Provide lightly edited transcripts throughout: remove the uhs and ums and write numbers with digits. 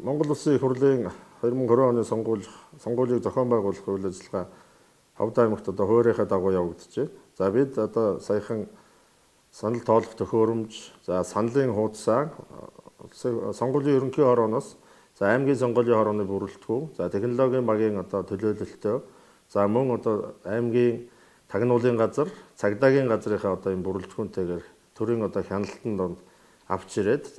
Монгол Улсын их хурлын 2020 оны сонгуулийг зохион байгуулах үйл ажиллагаа Ховд аймагт одоо хуурийнхаа дагуу явагдчихэ. За бид одоо саяхан санал тоолох төхөөрөмж, за саналын хуудасаа сонгуулийн ерөнхий хорооноос за аймгийн сонгуулийн хорооны бүрэлдэхүүн, за технологийн багийн одоо төлөөлөлтөө, за мөн одоо аймгийн тагнуулын газар, цагдаагийн газрынхаа одоо энэ бүрэлдэхүүнтэйгээр төрийн одоо хяналтанд донд авч ирээд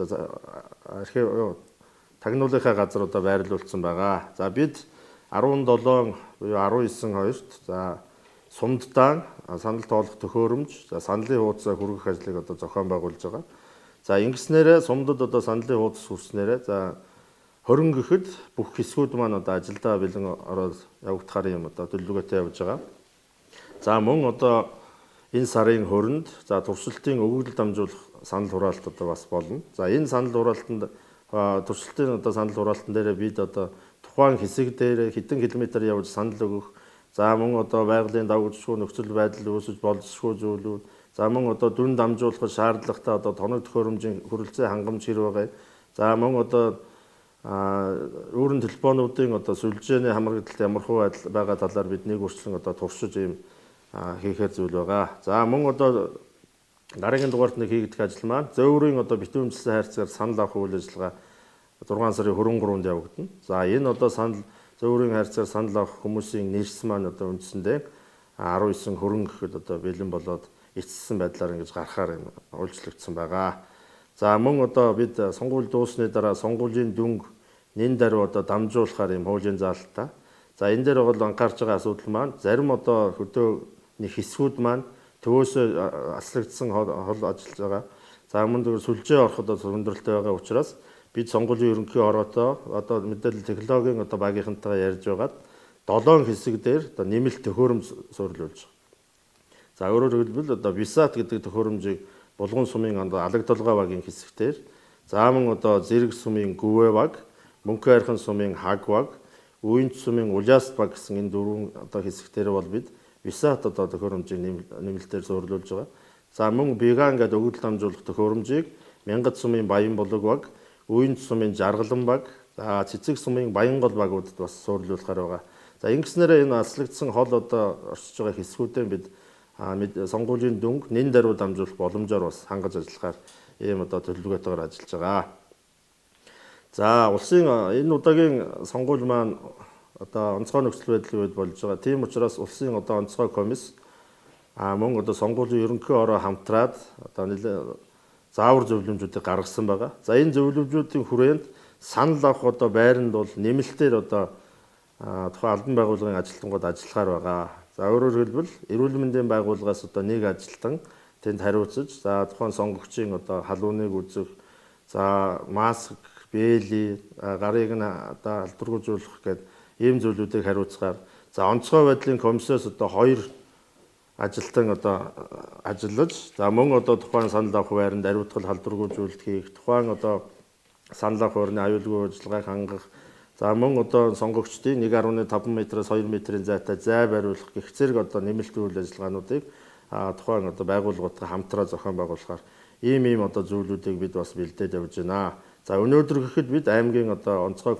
тагнуулынхаа газар одоо байрлуулсан байгаа. За бид 17 буюу 19/2-т за сумдтаа санал тоолох төхөөрөмж, за саналын хуудасаа хүргэх ажлыг одоо зохион байгуулж байгаа. За ингэснээрээ сумдад одоо саналын хуудас хүрснээрээ за 20 гэхэд бүх хэсгүүд маань одоо ажилдаа бэлэн ороод явагдахаар юм одоо төлөвлөгөөтэй явж байгаа. За мөн одоо энэ сарын 20-нд за туршилтын өгөгдөл дамжуулах санал хураалт одоо бас болно. За энэ санал хураалтанд туршилтын одоо санал хураалтан дээр бид одоо тухайн хэсэг дээр хэдэн километр явж санал өгөх, за мөн одоо байгалийн давгүйцгүй нөхцөл байдал үүсэж болзошгүй зүйлүүд, за мөн одоо дүн дамжуулахад шаардлагатай одоо тоног төхөөрөмжийн хүрэлцээ хангамж хэр байгаа. За мөн одоо өөрийн телефонуудын одоо сүлжээний хамрагдалт ямар хөө байгаа талаар бид нэг үрчлэн одоо туршиж ийм хийхээр зүйл байгаа. За мөн одоо дараагийн дугаарт нэг хийгдэх ажил маань зөөврийн одоо битүүмжлсэн хайрцагаар санал авах үйл ажиллагаа 6 сарын 23-нд явагдана. За энэ одоо санал зөөврийн хайрцагаар санал авах хүмүүсийн нэрс маань одоо үндсэндээ 19 хөрөнгө гэхэд одоо бэлэн болоод эцэссэн байдлаар ингэж гарахаар юм үйлчлэгдсэн байгаа. За мөн одоо бид сонгууль дуусны дараа сонгуулийн дүнг нэн даруй одоо дамжуулахаар юм хуулийн заалтаа. За энэ дээр бол анхаарч байгаа асуудал маань зарим одоо хөдөөний хэсгүүд маань төвөөсөө аслагдсан хол ажиллаж байгаа. За мөн тэр сүлжээ ороход өндөрлөлттэй байгаа учраас бид сонгуулийн ерөнхий хороотой одоо мэдээлэл технологийн одоо багийнхантайгаа ярьж байгаад 7 хэсэг дээр одоо нэмэлт төхөөрөмж суурилуулж байгаа. За өөрөөр хэлбэл одоо Висат гэдэг төхөөрөмжийг Булган сумын одоо Алаг толгой багийн хэсэгтэр, за мөн одоо Зэрэг сумын Гүвэ баг, Мөнхөн хайрхан сумын Хаг баг, Үйнт сумын Уласт баг гэсэн энэ дөрвөн одоо хэсэгтэр бол бид Висат одоо төхөөрөмжийн нэмэлтээр суурилуулж байгаа. За мөн Биган гэдэг өгөгдөл дамжуулах төхөөрөмжийг Мянгат сумын Баян болог баг, Үйнт сумын Жаргалан баг, за Цэцэг сумын Баянгол багуудад бас суурилуулахаар байгаа. За ингэснээр энэ аслагдсан хол одоо орчиж байгаа хэсгүүдээ бид сонгуулийн дүнг нэн даруй дамжуулах боломжоор бас хангаж ажиллахаар ийм одоо төлөвлөгөөтэйгээр ажиллаж байгаа. За улсын энэ удаагийн сонгууль маань одоо онцгой нөхцөл байдлын үед болж байгаа. Тийм учраас улсын одоо онцгой комисс мөн одоо сонгуулийн ерөнхий хороо хамтраад одоо заавар зөвлөмжүүдийг гаргасан байгаа. За энэ зөвлөмжүүдийн хүрээнд санал авах одоо байранд бол нэмэлтээр одоо тухайн албан байгууллагын ажилтнууд ажиллахаар байгаа. За өөрөөр хэлбэл эрүүл мэндийн байгууллагаас одоо нэг ажилтан тэнд хариуцаж, за тухайн сонгогчийн одоо халууныг үзэх, за маск, бээли, гарыг нь одоо халдваргуулах гэдэг ийм зүйлүүдийг хариуцгаар, за онцгой байдлын комиссоос одоо 2 ажилтан одоо ажиллаж, за мөн одоо тухайн санал авах байранд ариутгал халдваргуулалт хийх, тухайн одоо санал авах байрны аюулгүй ажиллагааг хангах, за мөн одоо сонгогчдын 1.5 м-аас 2 м-ийн зайтай зай бариулах гэх зэрэг одоо нэмэлт үйл ажиллагаануудыг тухайн одоо байгууллагуудтай хамтраа зохион байгуулахаар ийм одоо зүйлүүдийг бид бас бэлдээд явж байна. За өнөөдөр гэхэд бид аймгийн одоо онцгой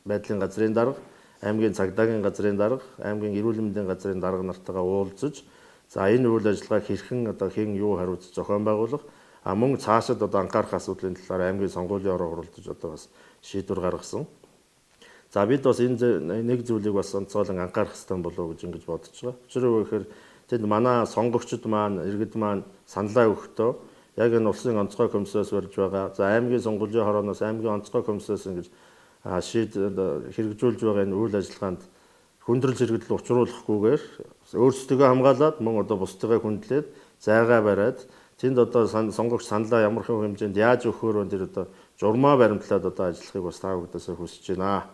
байдлын газрын дарга, аймгийн цагдаагийн газрын дарга, аймгийн эрүүл мэндийн газрын дарга нартайгаа уулзаж, за энэ үйл ажиллагааг хэрхэн одоо хэн юу хариуцж зохион байгуулах, мөн цаашид одоо анхаарах асуудлын талаар аймгийн сонгуулийн ороо хуралдаж одоо бас шийдвэр гаргасан. За бид бас энэ нэг зүйлийг бас онцгойлон анхаарах хэрэгтэй болов уу гэж ингэж бодож байгаа. Учир нь гэхээр тэд манай сонгогчд маань, иргэд маань саналаа өгөхдөө яг энэ улсын онцгой комиссоос барьж байгаа. За аймгийн сонгуулийн хорооноос аймгийн онцгой комиссоос ингэж хэрэгжүүлж байгаа энэ үйл ажиллагаанд хүндрэл зэрэгдэл учруулахгүйгээр өөрсдөө хамгаалаад мөн одоо бусдыгаа хүндлээд зайгаа бариад тэнд одоо сонгогч саналаа ямар хэмжээнд яаж өгөхөөр тэр одоо журмаа баримтлаад одоо ажиллахыг бас та бүдээс хүсэж байна.